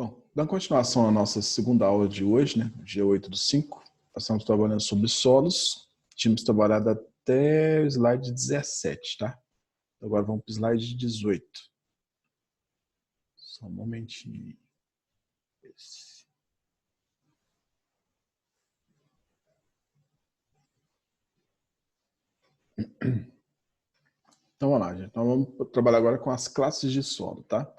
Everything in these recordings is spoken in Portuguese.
Bom, dando continuação à nossa segunda aula de hoje, né, dia 8/5, nós estamos trabalhando sobre solos. Tínhamos trabalhado até o slide 17, tá? Agora vamos para o slide 18. Só um momentinho. Esse. Então vamos lá, gente. Então vamos trabalhar agora com as classes de solo, tá?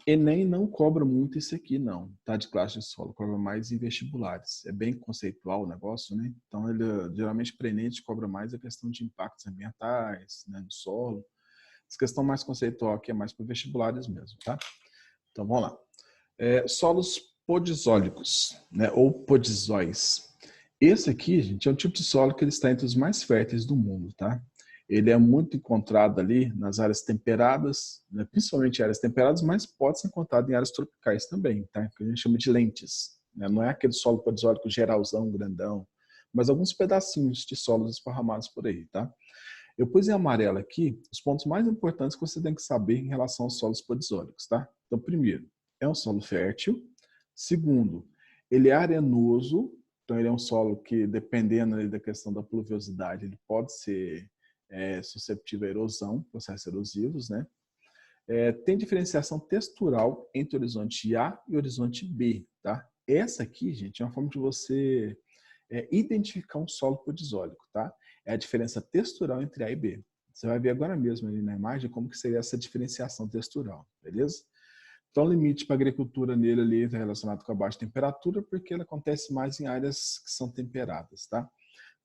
Enem não cobra muito isso aqui, não, tá? De classe de solo, cobra mais em vestibulares. É bem conceitual o negócio, né? Então, ele geralmente para Enem cobra mais a questão de impactos ambientais, né, no solo. Essa questão mais conceitual aqui é mais para vestibulares mesmo, tá? Então, vamos lá. Solos podizólicos, né, ou podizóis. Esse aqui, gente, é um tipo de solo que ele está entre os mais férteis do mundo, tá? Ele é muito encontrado ali nas áreas temperadas, né, principalmente áreas temperadas, mas pode ser encontrado em áreas tropicais também, tá? Que a gente chama de lentes, né? Não é aquele solo podizólico geralzão, grandão, mas alguns pedacinhos de solos esparramados por aí, tá? Eu pus em amarelo aqui os pontos mais importantes que você tem que saber em relação aos solos podizólicos, tá? Então, primeiro, é um solo fértil. Segundo, ele é arenoso, então ele é um solo que, dependendo da questão da pluviosidade, ele pode ser susceptível à erosão, processos erosivos, né? Tem diferenciação textural entre horizonte A e horizonte B, tá? Essa aqui, gente, é uma forma de você identificar um solo podizólico, tá? É a diferença textural entre A e B. Você vai ver agora mesmo ali na imagem como que seria essa diferenciação textural, beleza? Então, o limite para a agricultura nele ali está relacionado com a baixa temperatura, porque ele acontece mais em áreas que são temperadas, tá?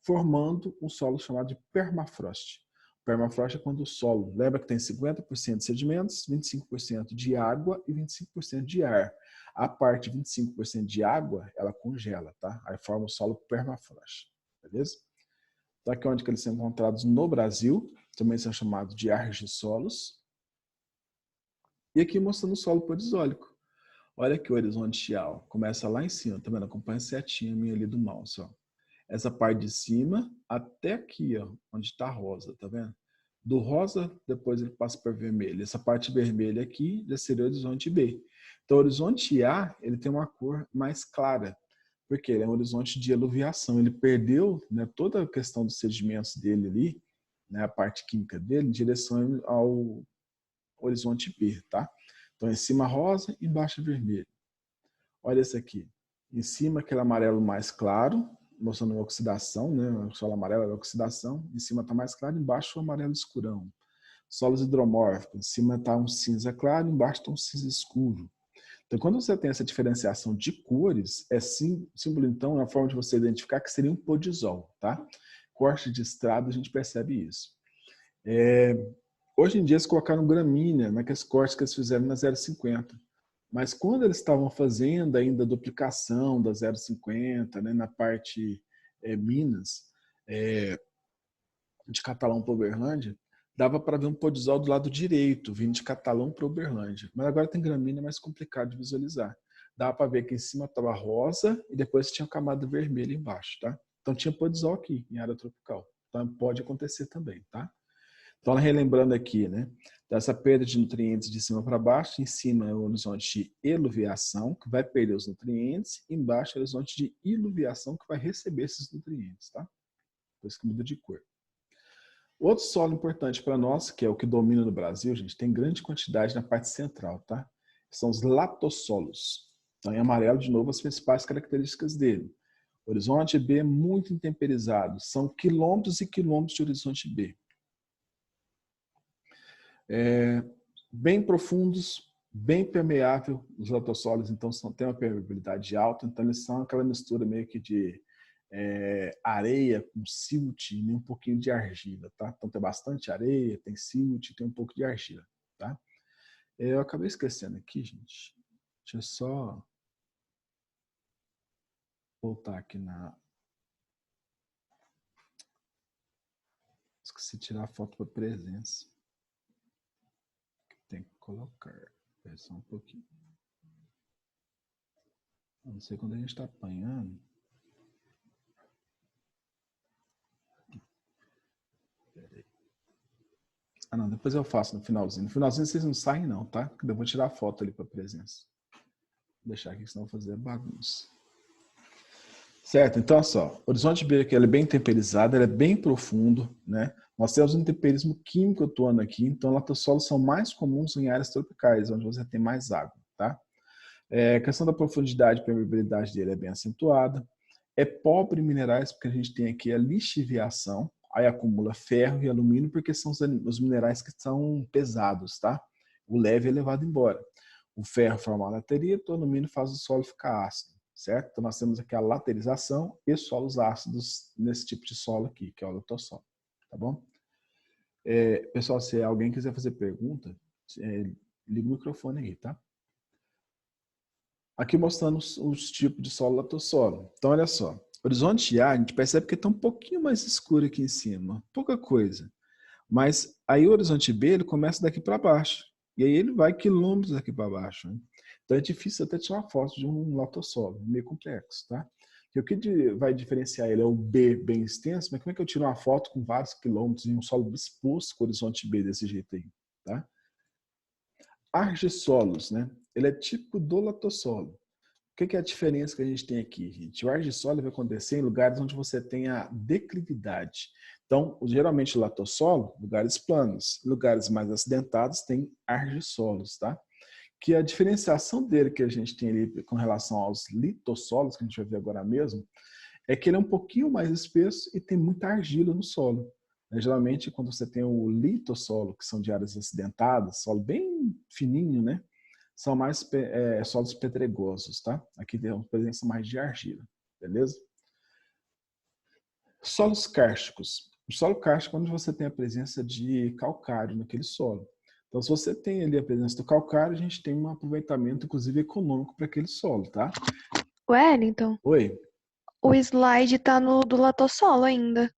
Formando um solo chamado de permafrost. Permafrost é quando o solo, lembra que tem 50% de sedimentos, 25% de água e 25% de ar. A parte de 25% de água, ela congela, tá? Aí forma o solo permafrost, beleza? Então aqui é onde eles são encontrados no Brasil, também são chamados de argissolos. E aqui mostrando o solo podizólico. Olha que o horizontal começa lá em cima, tá vendo? Acompanha a setinha minha ali do mouse, ó. Essa parte de cima até aqui, ó, onde está rosa, tá vendo? Do rosa, depois ele passa para vermelho. Essa parte vermelha aqui já seria o horizonte B. Então, o horizonte A, ele tem uma cor mais clara, porque ele é um horizonte de eluviação. Ele perdeu, né, toda a questão dos sedimentos dele ali, né, a parte química dele, em direção ao horizonte B, tá? Então, em cima rosa, embaixo vermelho. Olha esse aqui. Em cima, aquele amarelo mais claro, mostrando a oxidação, né? O solo amarelo é a oxidação. Em cima está mais claro, embaixo o amarelo escurão. Solos hidromórficos. Em cima está um cinza claro, embaixo está um cinza escuro. Então, quando você tem essa diferenciação de cores, símbolo, então, é uma forma de você identificar que seria um podizol, tá? Corte de estrada, a gente percebe isso. Hoje em dia, eles colocaram gramínea naqueles cortes que eles fizeram na 0,50. Mas quando eles estavam fazendo ainda a duplicação da 0,50, né, na parte Minas, de Catalão para Uberlândia, dava para ver um podizol do lado direito, vindo de Catalão para Uberlândia. Mas agora tem gramínea, é mais complicado de visualizar. Dava para ver que em cima estava rosa e depois tinha camada vermelha embaixo, tá? Então tinha podizol aqui, em área tropical. Então pode acontecer também, tá? Então, relembrando aqui, né, dessa perda de nutrientes de cima para baixo, em cima é o horizonte de eluviação, que vai perder os nutrientes, embaixo é o horizonte de iluviação, que vai receber esses nutrientes, tá? Por isso que muda de cor. Outro solo importante para nós, que é o que domina no Brasil, gente, tem grande quantidade na parte central, tá? São os latossolos. Então, em amarelo, de novo, as principais características dele. Horizonte B muito intemperizado, são quilômetros e quilômetros de horizonte B. Bem profundos, bem permeável, os latossolos, então tem uma permeabilidade alta, então eles são aquela mistura meio que de areia com silt e um pouquinho de argila, tá? Então tem bastante areia, tem silt, tem um pouco de argila, tá? Eu acabei esquecendo aqui, gente. Deixa eu só voltar aqui na... Esqueci de tirar a foto para presença. Tem que colocar. É só um pouquinho. Eu não sei quando a gente está apanhando. Ah, não, depois eu faço no finalzinho. No finalzinho vocês não saem não, tá? Eu vou tirar a foto ali para presença. Vou deixar aqui, senão eu vou fazer bagunça. Certo? Então, olha só. O horizonte B aqui, ele é bem temperizado, ele é bem profundo, né? Nós temos um temperismo químico atuando aqui, então latossolos são mais comuns em áreas tropicais, onde você tem mais água, tá? A questão da profundidade e permeabilidade dele é bem acentuada. É pobre em minerais, porque a gente tem aqui a lixiviação, aí acumula ferro e alumínio, porque são os minerais que são pesados, tá? O leve é levado embora. O ferro forma a laterita, o alumínio faz o solo ficar ácido, certo? Então nós temos aqui a laterização e solos ácidos nesse tipo de solo aqui, que é o latossolo, tá bom? Pessoal, se alguém quiser fazer pergunta, liga o microfone aí, tá? Aqui mostrando os tipos de solo latossolo. Então, olha só. Horizonte A, a gente percebe que está um pouquinho mais escuro aqui em cima. Pouca coisa. Mas aí o horizonte B, ele começa daqui para baixo. E aí ele vai quilômetros daqui para baixo. Né? Então é difícil até tirar uma foto de um latossolo. Meio complexo, tá? E o que vai diferenciar ele é o B bem extenso, mas como é que eu tiro uma foto com vários quilômetros em um solo exposto com o horizonte B desse jeito aí, tá? Argissolos, né? Ele é típico do latossolo. O que é a diferença que a gente tem aqui, gente? O argissolo vai acontecer em lugares onde você tem a declividade. Então, geralmente, o latossolo, lugares planos. Lugares mais acidentados tem argissolos, tá? Que a diferenciação dele que a gente tem ali com relação aos litossolos, que a gente vai ver agora mesmo, é que ele é um pouquinho mais espesso e tem muita argila no solo. Geralmente, quando você tem o litossolo, que são de áreas acidentadas, solo bem fininho, né? São mais solos pedregosos, tá? Aqui tem uma presença mais de argila, beleza? Solos kársticos. O solo kárstico é onde você tem a presença de calcário naquele solo. Então, se você tem ali a presença do calcário, a gente tem um aproveitamento, inclusive, econômico para aquele solo, tá? Wellington, Oi? o slide tá no do latossolo ainda.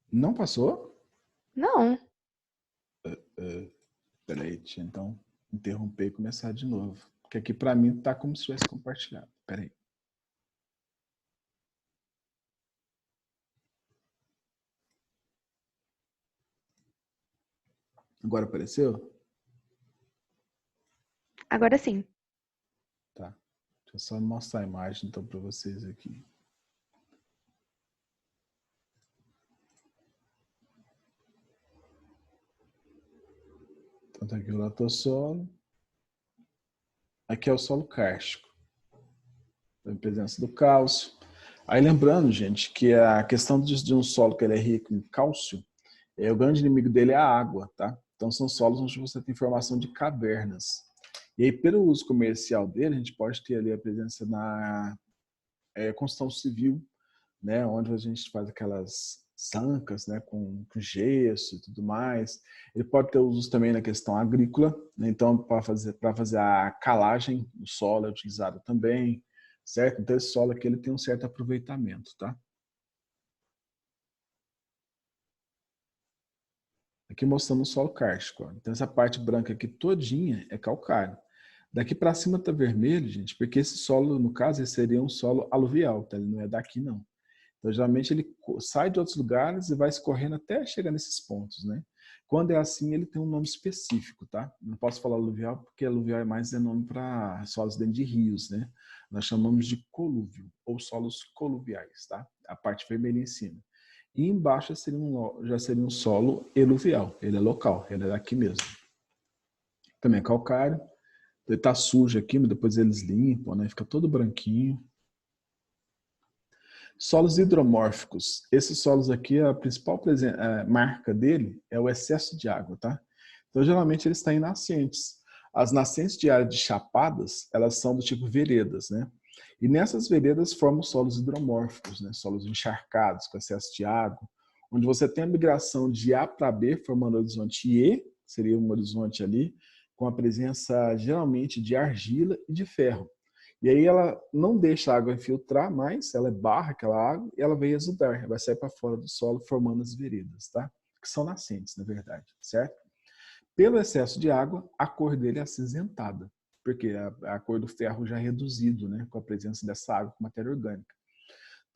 Não passou? Não. Peraí, deixa eu então interromper e começar de novo. Porque aqui para mim tá como se tivesse compartilhado. Peraí. Agora apareceu? Agora sim. Tá. Deixa eu só mostrar a imagem então para vocês aqui. Então tá aqui o latossolo. Aqui é o solo kárstico. A presença do cálcio. Aí lembrando, gente, que a questão de um solo que ele é rico em cálcio, o grande inimigo dele é a água, tá? Então são solos onde você tem formação de cavernas. E aí, pelo uso comercial dele, a gente pode ter ali a presença na construção civil, né, onde a gente faz aquelas sancas, né, com gesso e tudo mais. Ele pode ter usos também na questão agrícola, né, então para fazer a calagem do solo é utilizado também, certo? Então esse solo aqui ele tem um certo aproveitamento, tá? Aqui mostrando o solo kárstico. Ó. Então essa parte branca aqui todinha é calcário. Daqui para cima tá vermelho, gente, porque esse solo, no caso, seria um solo aluvial, tá? Ele não é daqui não. Então, geralmente, ele sai de outros lugares e vai escorrendo até chegar nesses pontos, né? Quando é assim, ele tem um nome específico, tá? Não posso falar aluvial, porque aluvial é mais nome para solos dentro de rios, né? Nós chamamos de colúvio, ou solos coluviais, tá? A parte vermelha em cima. E embaixo já seria um solo eluvial, ele é local, ele é daqui mesmo. Também é calcário, ele tá sujo aqui, mas depois eles limpam, né? Fica todo branquinho. Solos hidromórficos. Esses solos aqui, a principal marca dele é o excesso de água, tá? Então, geralmente, eles estão em nascentes. As nascentes de áreas de chapadas, elas são do tipo veredas, né? E nessas veredas formam solos hidromórficos, né? Solos encharcados, com excesso de água, onde você tem a migração de A para B, formando o horizonte E, seria um horizonte ali, com a presença, geralmente, de argila e de ferro. E aí ela não deixa a água infiltrar mais, ela barra aquela água e ela vai exudar, vai sair para fora do solo formando as veredas, tá? Que são nascentes, na verdade, certo? Pelo excesso de água, a cor dele é acinzentada, porque a cor do ferro já é reduzido, né, com a presença dessa água com matéria orgânica.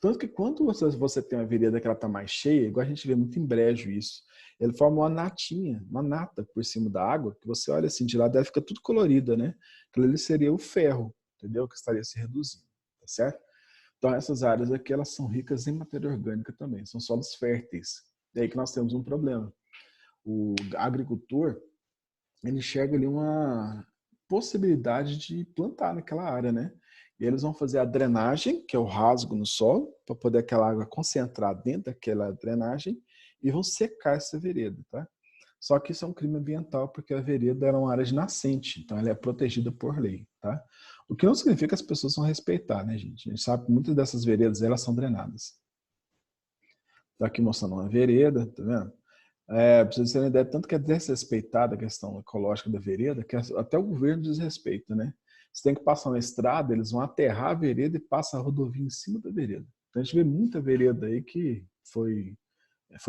Tanto que quando você tem uma vereda que ela está mais cheia, igual a gente vê muito em brejo isso, ele forma uma natinha, uma nata por cima da água, que você olha assim de lá, deve ficar tudo colorida, né? Aquilo ali seria o ferro, entendeu? Que estaria se reduzindo, tá certo? Então essas áreas aqui, elas são ricas em matéria orgânica também, são solos férteis. E aí que nós temos um problema. O agricultor, ele enxerga ali uma possibilidade de plantar naquela área, né? E eles vão fazer a drenagem, que é o rasgo no solo, para poder aquela água concentrar dentro daquela drenagem e vão secar essa vereda, tá? Só que isso é um crime ambiental porque a vereda era uma área de nascente, então ela é protegida por lei, tá? O que não significa que as pessoas vão respeitar, né, gente? A gente sabe que muitas dessas veredas, elas são drenadas. Tá aqui mostrando uma vereda, tá vendo? Para vocês terem ideia, tanto que é desrespeitada a questão ecológica da vereda, que até o governo desrespeita, né? Você tem que passar uma estrada, eles vão aterrar a vereda e passam a rodovia em cima da vereda. Então a gente vê muita vereda aí que foi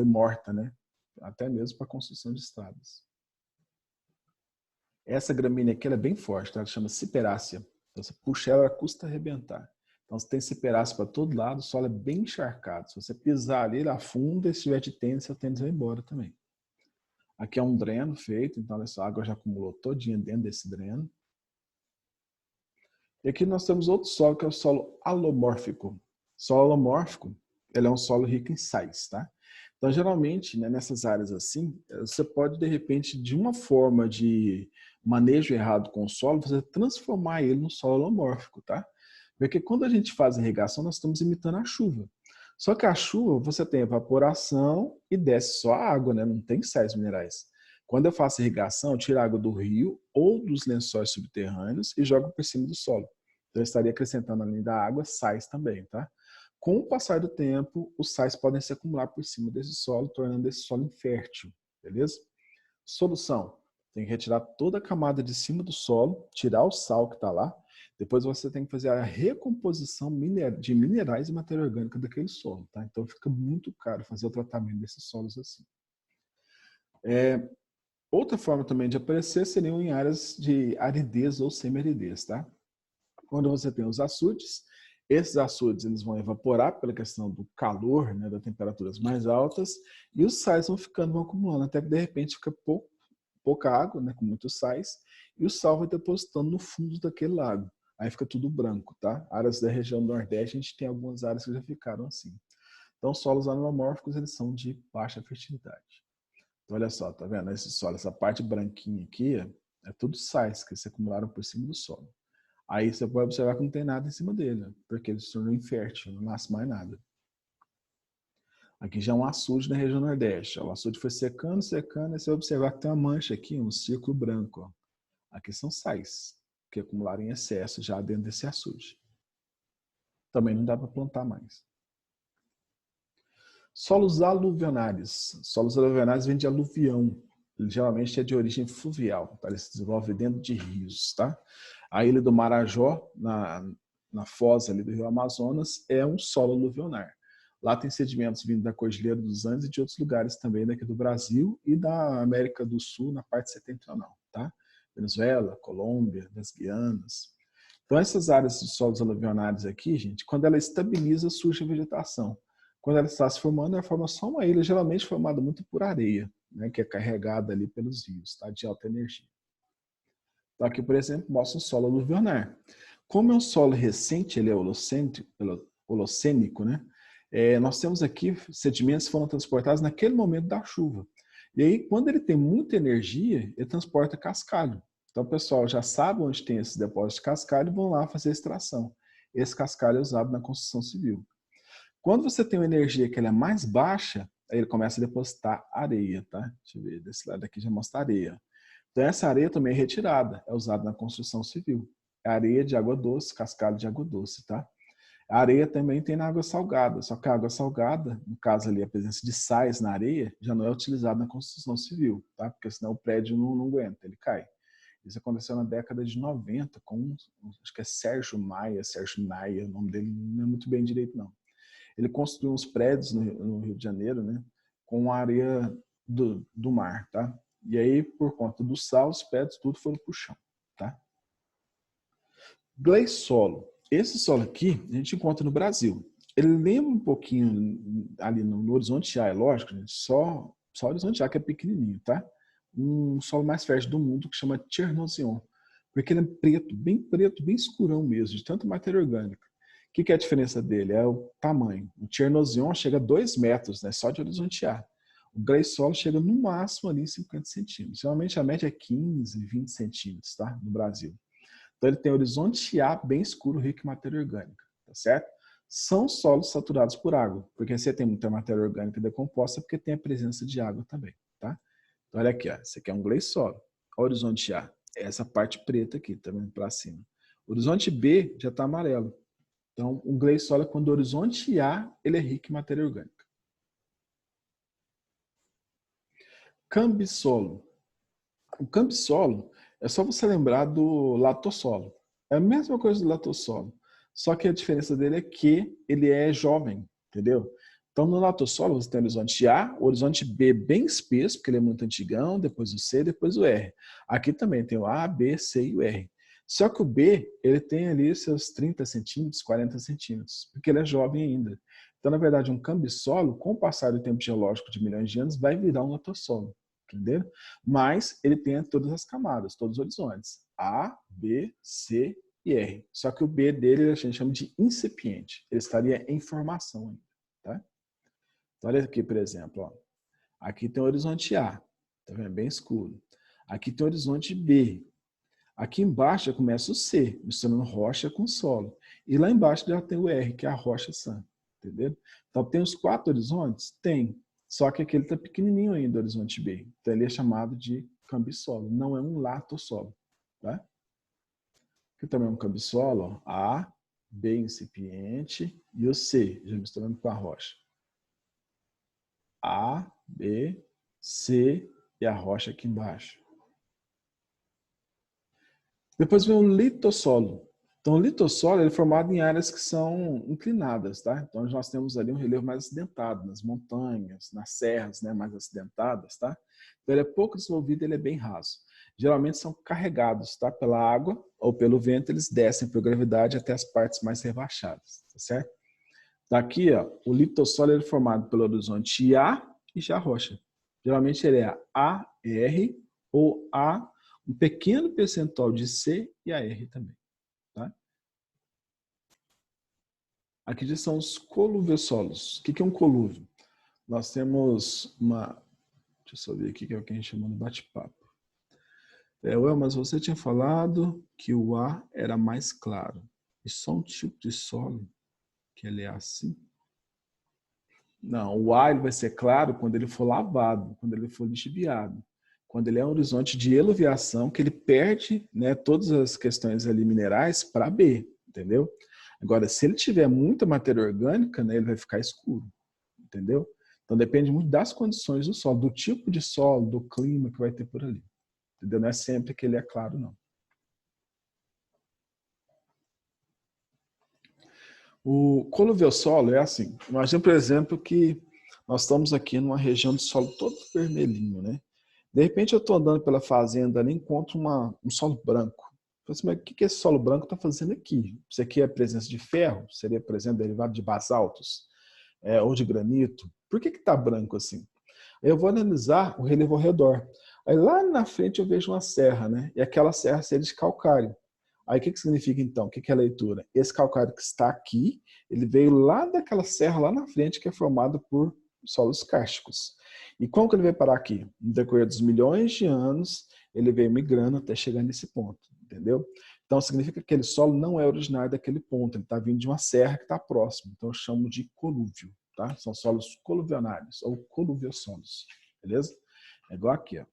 morta, né? Até mesmo para a construção de estradas. Essa gramínea aqui ela é bem forte, tá? Ela chama ciperácea. Então você puxa ela, ela custa arrebentar. Então você tem ciperácea para todo lado, o solo é bem encharcado. Se você pisar ali, ele afunda, e se tiver de tênis, seu tênis vai embora também. Aqui é um dreno feito, então essa água já acumulou todinha dentro desse dreno. E aqui nós temos outro solo, que é o solo alomórfico. Solo alomórfico, ele é um solo rico em sais, tá? Então, geralmente, né, nessas áreas assim, você pode, de repente, de uma forma de manejo errado com o solo, você transformar ele num solo alomórfico, tá? Porque quando a gente faz irrigação, nós estamos imitando a chuva. Só que a chuva, você tem evaporação e desce só a água, né? Não tem sais minerais. Quando eu faço irrigação, eu tiro a água do rio ou dos lençóis subterrâneos e jogo por cima do solo. Então, eu estaria acrescentando, além da água, sais também, tá? Com o passar do tempo, os sais podem se acumular por cima desse solo, tornando esse solo infértil, beleza? Solução: tem que retirar toda a camada de cima do solo, tirar o sal que está lá. Depois você tem que fazer a recomposição de minerais e matéria orgânica daquele solo, tá? Então fica muito caro fazer o tratamento desses solos assim. Outra forma também de aparecer seriam em áreas de aridez ou semi-aridez, tá? Quando você tem os açudes, esses açudes eles vão evaporar pela questão do calor, né, das temperaturas mais altas, e os sais vão acumulando, até que de repente fica pouca água, né, com muitos sais, e o sal vai depositando no fundo daquele lago. Aí fica tudo branco, tá? Áreas da região do Nordeste, a gente tem algumas áreas que já ficaram assim. Então, solos anamórficos, eles são de baixa fertilidade. Então, olha só, tá vendo? Esse solo, essa parte branquinha aqui, é tudo sais que se acumularam por cima do solo. Aí você pode observar que não tem nada em cima dele, porque ele se tornou infértil, não nasce mais nada. Aqui já é um açude na região Nordeste. O açude foi secando, secando, e você vai observar que tem uma mancha aqui, um círculo branco. Ó. Aqui são sais, que acumularam em excesso já dentro desse açude. Também não dá para plantar mais. Solos aluvionais. Solos aluvionais vêm de aluvião. Ele geralmente é de origem fluvial, tá? Ele se desenvolve dentro de rios, tá? A ilha do Marajó, na foz ali do rio Amazonas, é um solo aluvionar. Lá tem sedimentos vindo da Cordilheira dos Andes e de outros lugares também daqui do Brasil e da América do Sul, na parte setentrional, tá? Venezuela, Colômbia, das Guianas. Então, essas áreas de solos aluvionares aqui, gente, quando ela estabiliza, surge a vegetação. Quando ela está se formando, ela forma só uma ilha, geralmente formada muito por areia, né, que é carregada ali pelos rios, tá, de alta energia. Então, aqui, por exemplo, mostra o solo aluvionar. Como é um solo recente, ele é holocênico, né? Nós temos aqui sedimentos que foram transportados naquele momento da chuva. E aí, quando ele tem muita energia, ele transporta cascalho. Então, o pessoal já sabe onde tem esse depósito de cascalho e vão lá fazer a extração. Esse cascalho é usado na construção civil. Quando você tem uma energia que ela é mais baixa, aí ele começa a depositar areia, tá? Deixa eu ver, desse lado aqui já mostra areia. Então essa areia também é retirada, é usada na construção civil. É areia de água doce, cascalho de água doce, tá? A areia também tem na água salgada, só que a água salgada, no caso ali a presença de sais na areia, já não é utilizada na construção civil, tá? Porque senão o prédio não aguenta, ele cai. Isso aconteceu na década de 90 com, acho que é Sérgio Maia, o nome dele não é muito bem direito não. Ele construiu uns prédios no Rio de Janeiro, né, com areia do mar, tá? E aí, por conta do sal, os prédios tudo foram pro chão, tá? Gleissolo. Esse solo aqui a gente encontra no Brasil. Ele lembra um pouquinho ali no horizonte A, é lógico, gente, só o horizonte A que é pequenininho, tá? Um solo mais fértil do mundo que chama Chernozem, porque ele é preto, bem escurão mesmo, de tanta matéria orgânica. O que é a diferença dele? É o tamanho. O Chernozem chega a 2 metros, né, só de horizonte A. O Greysolo chega no máximo ali em 50 centímetros. Geralmente a média é 15, 20 centímetros, tá? No Brasil. Então ele tem horizonte A bem escuro, rico em matéria orgânica, tá certo? São solos saturados por água, porque você tem muita matéria orgânica decomposta, porque tem a presença de água também, tá? Então olha aqui, ó, esse aqui é um Greysolo. Horizonte A, essa parte preta aqui, tá vendo para cima. Horizonte B já está amarelo. Então, um Greysolo é quando o horizonte A ele é rico em matéria orgânica. Cambissolo. O cambissolo é só você lembrar do latossolo. É a mesma coisa do latossolo. Só que a diferença dele é que ele é jovem, entendeu? Então, no latossolo, você tem o horizonte A, o horizonte B bem espesso, porque ele é muito antigão, depois o C, depois o R. Aqui também tem o A, B, C e o R. Só que o B, ele tem ali seus 30 centímetros, 40 centímetros, porque ele é jovem ainda. Então, na verdade, um cambissolo, com o passar do tempo geológico de milhões de anos, vai virar um latossolo. Entendeu? Mas ele tem todas as camadas, todos os horizontes. A, B, C e R. Só que o B dele a gente chama de incipiente. Ele estaria em formação ainda. Tá? Então, olha aqui, por exemplo. Ó. Aqui tem o horizonte A. Tá vendo? Bem escuro. Aqui tem o horizonte B. Aqui embaixo já começa o C, misturando rocha com solo. E lá embaixo já tem o R, que é a rocha sã. Entendeu? Então, tem os 4 horizontes? Tem. Só que aquele está pequenininho ainda, o horizonte B. Então, ele é chamado de cambissolo. Não é um latossolo. Tá? Aqui também é um cambissolo. Ó. A, B incipiente e o C, já misturando com a rocha. A, B, C e a rocha aqui embaixo. Depois vem o litossolo. Então, o litossolo é formado em áreas que são inclinadas, tá? Então, nós temos ali um relevo mais acidentado, nas montanhas, nas serras, né, mais acidentadas, tá? Então, ele é pouco desenvolvido, ele é bem raso. Geralmente são carregados, tá? Pela água ou pelo vento, eles descem por gravidade até as partes mais rebaixadas, tá certo? Daqui, ó, o litossolo é formado pelo horizonte A e já a rocha. Geralmente ele é AR ou A, um pequeno percentual de C e AR também. Tá? Aqui já são os coluviosolos. O que é um colúvio? Nós temos uma... Deixa eu ver aqui, que é o que a gente chama no bate-papo. Mas você tinha falado que o A era mais claro. E só um tipo de solo que ele é assim? Não, o A ele vai ser claro quando ele for lavado, quando ele for lixiviado. Quando ele é um horizonte de eluviação, que ele perde, né, todas as questões ali minerais para B, entendeu? Agora, se ele tiver muita matéria orgânica, né, ele vai ficar escuro, entendeu? Então depende muito das condições do solo, do tipo de solo, do clima que vai ter por ali. Entendeu? Não é sempre que ele é claro, não. O coluviossolo é assim. Imagina, por exemplo, que nós estamos aqui numa região de solo todo vermelhinho, né? De repente eu estou andando pela fazenda ali e encontro um solo branco. Eu falei assim, mas o que esse solo branco está fazendo aqui? Isso aqui é a presença de ferro? Seria, por exemplo, derivado de basaltos? Ou de granito? Por que está branco assim? Aí eu vou analisar o relevo ao redor. Aí lá na frente eu vejo uma serra, né? E aquela serra seria de calcário. Aí o que significa então? O que é a leitura? Esse calcário que está aqui, ele veio lá daquela serra lá na frente que é formada por solos kársticos. E como que ele veio parar aqui? No decorrer dos milhões de anos, ele veio migrando até chegar nesse ponto, entendeu? Então significa que aquele solo não é originário daquele ponto, ele está vindo de uma serra que está próximo. Então eu chamo de colúvio, tá? São solos coluvionários ou coluviosolos, beleza? É igual aqui, ó.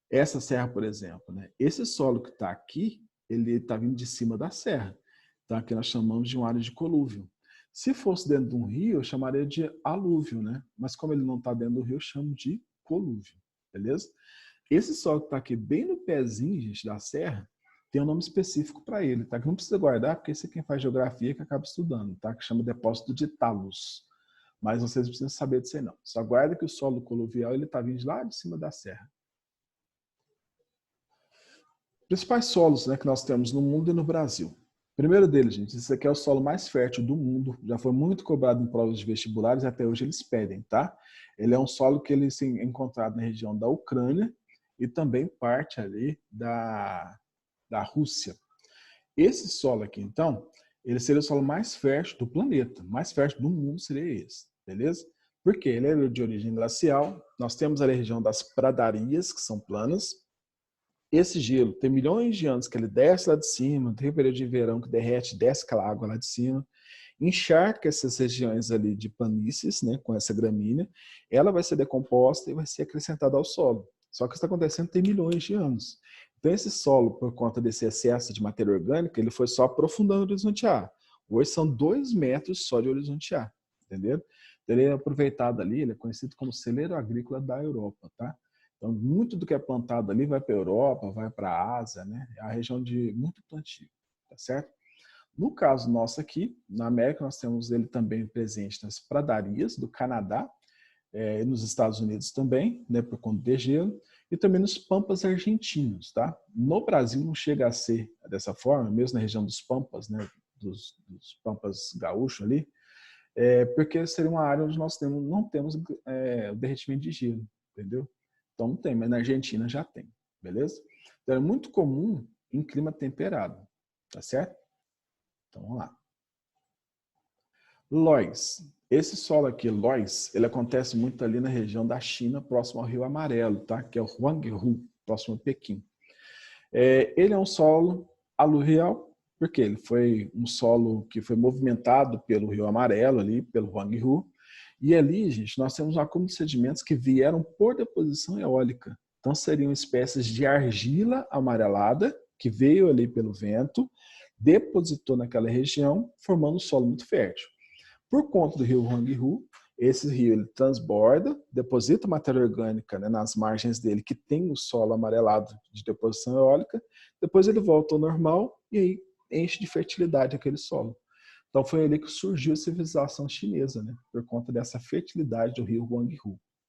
Essa serra, por exemplo, né? Esse solo que está aqui, ele está vindo de cima da serra. Então aqui nós chamamos de uma área de colúvio. Se fosse dentro de um rio, eu chamaria de alúvio, né? Mas como ele não está dentro do rio, eu chamo de colúvio, beleza? Esse solo que está aqui bem no pezinho, gente, da serra, tem um nome específico para ele, tá? Que não precisa guardar, porque esse é quem faz geografia que acaba estudando, tá? Que chama depósito de talos. Mas vocês não precisam saber disso aí, não. Só guarda que o solo coluvial ele está vindo lá de cima da serra. Principais solos, né, que nós temos no mundo e no Brasil. Primeiro deles, gente, esse aqui é o solo mais fértil do mundo. Já foi muito cobrado em provas de vestibulares e até hoje eles pedem, tá? Ele é um solo que ele é encontrado na região da Ucrânia e também parte ali da Rússia. Esse solo aqui, então, ele seria o solo mais fértil do planeta, mais fértil do mundo seria esse, beleza? Porque ele é de origem glacial, nós temos ali a região das pradarias, que são planas. Esse gelo tem milhões de anos que ele desce lá de cima, tem um período de verão que derrete, desce aquela água lá de cima, encharca essas regiões ali de planícies, né, com essa gramínea, ela vai ser decomposta e vai ser acrescentada ao solo. Só que isso está acontecendo tem milhões de anos. Então esse solo, por conta desse excesso de matéria orgânica, ele foi só aprofundando o horizonte A. Hoje são 2 metros só de horizonte A, entendeu? Ele é aproveitado ali, ele é conhecido como celeiro agrícola da Europa, tá? Então, muito do que é plantado ali vai para a Europa, vai para a Ásia, né? É a região de muito plantio, tá certo? No caso nosso aqui, na América, nós temos ele também presente nas pradarias do Canadá, nos Estados Unidos também, né, por conta de gelo, e também nos pampas argentinos, tá? No Brasil não chega a ser dessa forma, mesmo na região dos pampas, né, dos pampas gaúchos ali, porque seria uma área onde nós não temos o derretimento de gelo, entendeu? Então não tem, mas na Argentina já tem, beleza? Então é muito comum em clima temperado, tá certo? Então vamos lá. Loess. Esse solo aqui, Loess, ele acontece muito ali na região da China, próximo ao Rio Amarelo, tá? Que é o Huanghe, próximo a Pequim. Ele é um solo aluvial, porque ele foi um solo que foi movimentado pelo Rio Amarelo, ali, pelo Huanghe. E ali, gente, nós temos um acúmulo de sedimentos que vieram por deposição eólica. Então, seriam espécies de argila amarelada, que veio ali pelo vento, depositou naquela região, formando um solo muito fértil. Por conta do rio Huanghe, esse rio ele transborda, deposita matéria orgânica, né, nas margens dele, que tem o solo amarelado de deposição eólica, depois ele volta ao normal e aí enche de fertilidade aquele solo. Então foi ali que surgiu a civilização chinesa, né, por conta dessa fertilidade do rio Huanghe,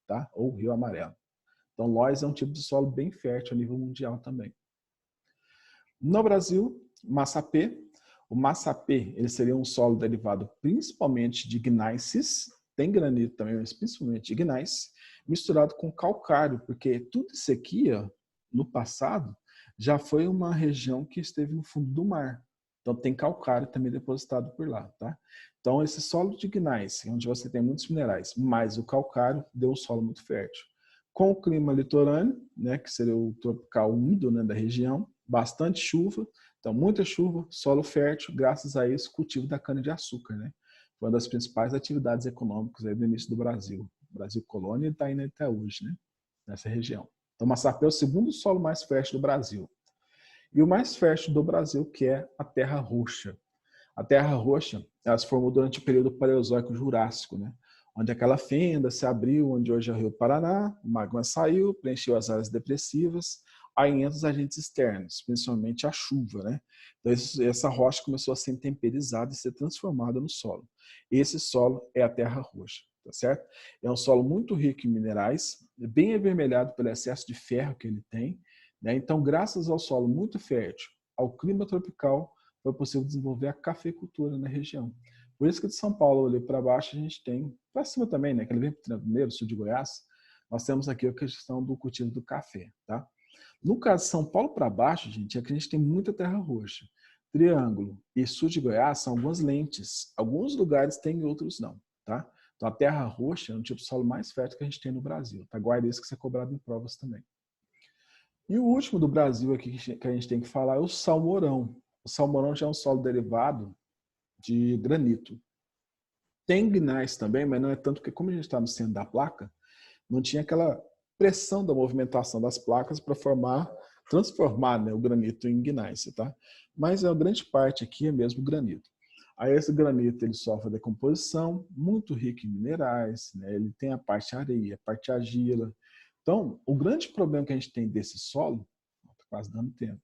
tá? Ou rio amarelo. Então Loess é um tipo de solo bem fértil a nível mundial também. No Brasil, Massapê. O Massapê ele seria um solo derivado principalmente de gneisses, tem granito também, mas principalmente de gneiss, misturado com calcário, porque tudo isso aqui, ó, no passado, já foi uma região que esteve no fundo do mar. Então tem calcário também depositado por lá, tá? Então esse solo de gneiss, onde você tem muitos minerais, mais o calcário, deu um solo muito fértil. Com o clima litorâneo, né, que seria o tropical úmido, né, da região, bastante chuva, então muita chuva, solo fértil, graças a isso, cultivo da cana-de-açúcar, né? Foi uma das principais atividades econômicas aí do início do Brasil. Brasil colônia e está indo até hoje, né? Nessa região. Então, Massapê é o segundo solo mais fértil do Brasil. E o mais fértil do Brasil, que é a terra roxa. A terra roxa, ela se formou durante o período Paleozoico-Jurássico, né? Onde aquela fenda se abriu, onde hoje é o Rio Paraná, o magma saiu, preencheu as áreas depressivas, aí entram os agentes externos, principalmente a chuva, né? Então essa rocha começou a ser temperizada e ser transformada no solo. Esse solo é a terra roxa, tá certo? É um solo muito rico em minerais, bem avermelhado pelo excesso de ferro que ele tem, né? Então, graças ao solo muito fértil, ao clima tropical, foi possível desenvolver a cafeicultura na região. Por isso que de São Paulo ali para baixo a gente tem, para cima também, né? Que ele vem para o Mineiro, sul de Goiás, nós temos aqui a questão do cultivo do café, tá? No caso de São Paulo para baixo, gente, é que a gente tem muita terra roxa. Triângulo e sul de Goiás são algumas lentes. Alguns lugares tem e outros não, tá? Então a terra roxa é um tipo de solo mais fértil que a gente tem no Brasil, tá? Guarda isso que isso é cobrado em provas também. E o último do Brasil aqui que a gente tem que falar é o salmourão. O salmourão já é um solo derivado de granito. Tem gneiss também, mas não é tanto que, como a gente está no centro da placa, não tinha aquela pressão da movimentação das placas para transformar, né, o granito em gneiss, tá? Mas a grande parte aqui é mesmo granito. Aí esse granito ele sofre decomposição, muito rico em minerais, né? Ele tem a parte areia, a parte argila. Então, o grande problema que a gente tem desse solo, está quase dando tempo.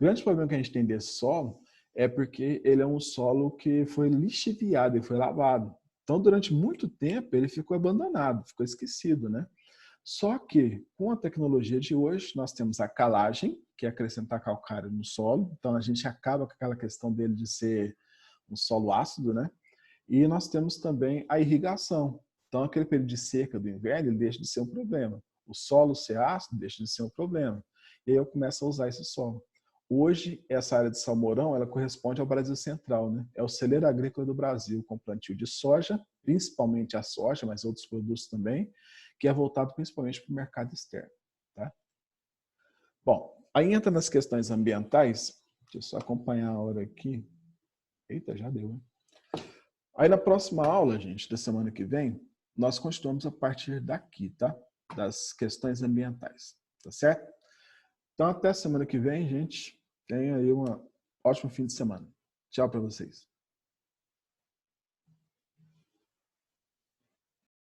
O grande problema que a gente tem desse solo é porque ele é um solo que foi lixiviado, ele foi lavado. Então, durante muito tempo, ele ficou abandonado, ficou esquecido, né? Só que, com a tecnologia de hoje, nós temos a calagem, que é acrescentar calcário no solo. Então, a gente acaba com aquela questão dele de ser um solo ácido, né? E nós temos também a irrigação. Então, aquele período de seca do inverno, ele deixa de ser um problema. O solo ser ácido deixa de ser um problema. E aí eu começo a usar esse solo. Hoje, essa área de Salmourão, ela corresponde ao Brasil Central, né? É o celeiro agrícola do Brasil, com plantio de soja, principalmente a soja, mas outros produtos também, que é voltado principalmente para o mercado externo. Tá? Bom, aí entra nas questões ambientais. Deixa eu só acompanhar a hora aqui. Eita, já deu, hein? Aí na próxima aula, gente, da semana que vem, nós continuamos a partir daqui, tá? Das questões ambientais, tá certo? Então até semana que vem, gente. Tenha aí um ótimo fim de semana. Tchau para vocês.